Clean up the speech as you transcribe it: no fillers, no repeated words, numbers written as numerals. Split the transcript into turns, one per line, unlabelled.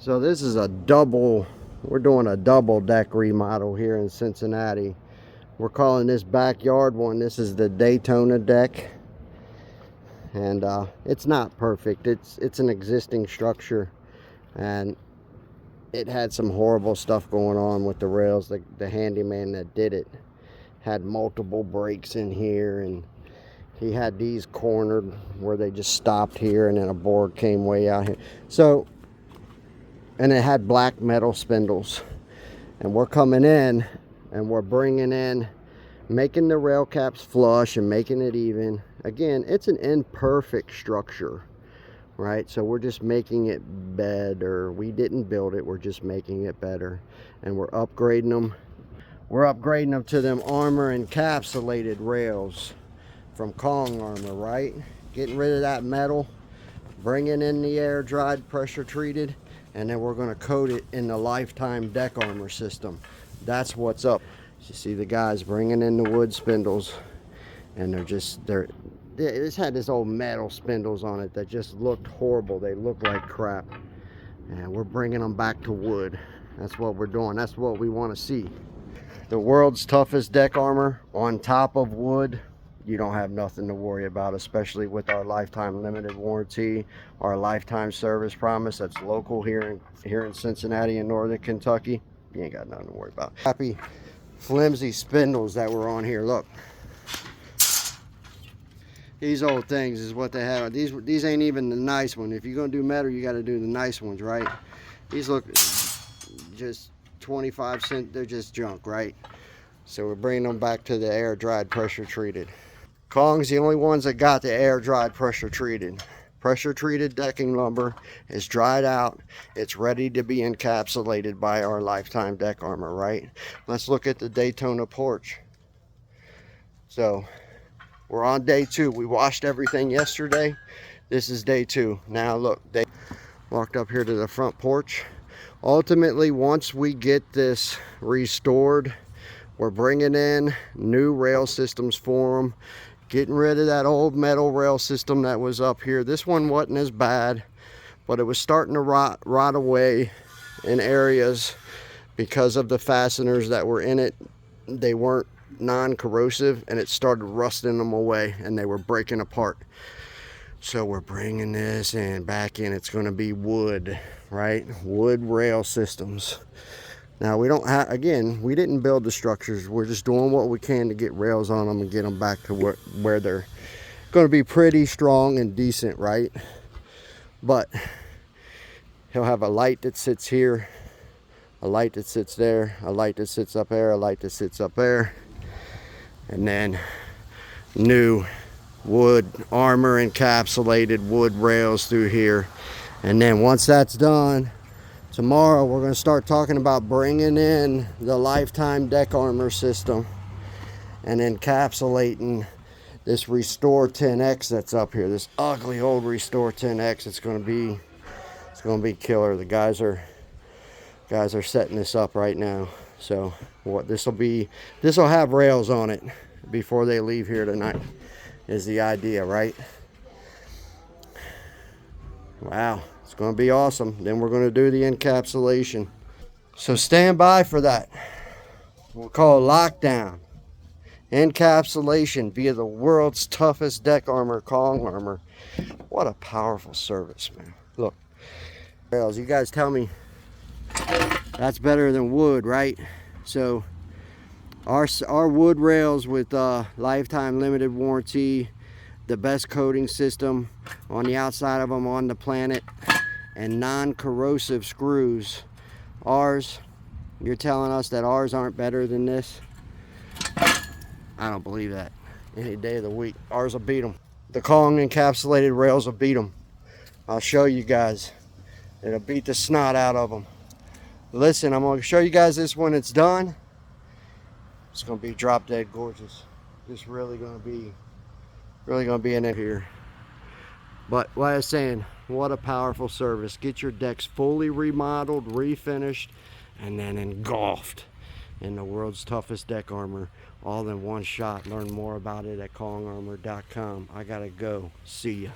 So this is a double, we're doing a double deck remodel here in Cincinnati. We're calling this backyard one, this is the Daytona deck. And it's not perfect. It's an existing structure, and it had some horrible stuff going on with the rails. The handyman that did it had multiple breaks in here, and he had these cornered where they just stopped here, and then a board came way out here. So, and it had black metal spindles. And we're coming in and we're bringing in, making the rail caps flush and making it even. Again, it's an imperfect structure, right? So we're just making it better. We didn't build it, we're just making it better. And we're upgrading them. We're upgrading them to them armor encapsulated rails from Kong Armor, right? Getting rid of that metal, bringing in the air dried, pressure treated, and then we're gonna coat it in the lifetime deck armor system. That's what's up. You see the guys bringing in the wood spindles, and it's had this old metal spindles on it that just looked horrible. They look like crap, and we're bringing them back to wood. That's what we're doing. That's what we want to see. The world's toughest deck armor on top of wood. You don't have nothing to worry about, especially with our lifetime limited warranty, our lifetime service promise that's local here in Cincinnati and northern Kentucky. You ain't got nothing to worry about. Happy flimsy spindles that were on here. Look, these old things is what they have. These ain't even the nice one. If you're gonna do metal, you got to do the nice ones, right? These look just 25 cents. They're just junk, right? So we're bringing them back to the air dried, pressure treated. Kong's the only ones that got the air dried, pressure treated. Pressure treated decking lumber is dried out. It's ready to be encapsulated by our lifetime deck armor, right? Let's look at the Daytona porch. So we're on day 2. We washed everything yesterday. This is day 2. Now look, they walked up here to the front porch. Ultimately, once we get this restored, we're bringing in new rail systems for them. Getting rid of that old metal rail system that was up here. This one wasn't as bad, but it was starting to rot away in areas because of the fasteners that were in it. They weren't non-corrosive, and it started rusting them away, and they were breaking apart. So we're bringing this back in. It's going to be wood, right? Wood rail systems. Now we don't have, again, we didn't build the structures. We're just doing what we can to get rails on them and get them back to where they're going to be pretty strong and decent, right? But he'll have a light that sits here, a light that sits there, a light that sits up there, a light that sits up there, and then new wood armor encapsulated wood rails through here. And then once that's done, tomorrow we're going to start talking about bringing in the lifetime deck armor system and encapsulating this Restore 10X that's up here. This ugly old Restore 10X. It's going to be killer. The guys are setting this up right now. So what this will have rails on it before they leave here tonight is the idea, right? Wow. It's going to be awesome. Then we're going to do the encapsulation. So stand by for that. We'll call lockdown. Encapsulation via the world's toughest deck armor, Kong Armor. What a powerful service, man. Look. Rails, you guys tell me that's better than wood, right? So our wood rails with lifetime limited warranty, the best coating system on the outside of them on the planet, and non-corrosive screws. Ours, you're telling us that ours aren't better than this? I don't believe that. Any day of the week, ours will beat them. The Kong encapsulated rails will beat them. I'll show you guys. It'll beat the snot out of them. Listen, I'm going to show you guys this when it's done. It's going to be drop dead gorgeous. It's really going to be in it here. But like I was saying, what a powerful service. Get your decks fully remodeled, refinished, and then engulfed in the world's toughest deck armor, all in one shot. Learn more about it at kongarmor.com. I gotta go. See ya.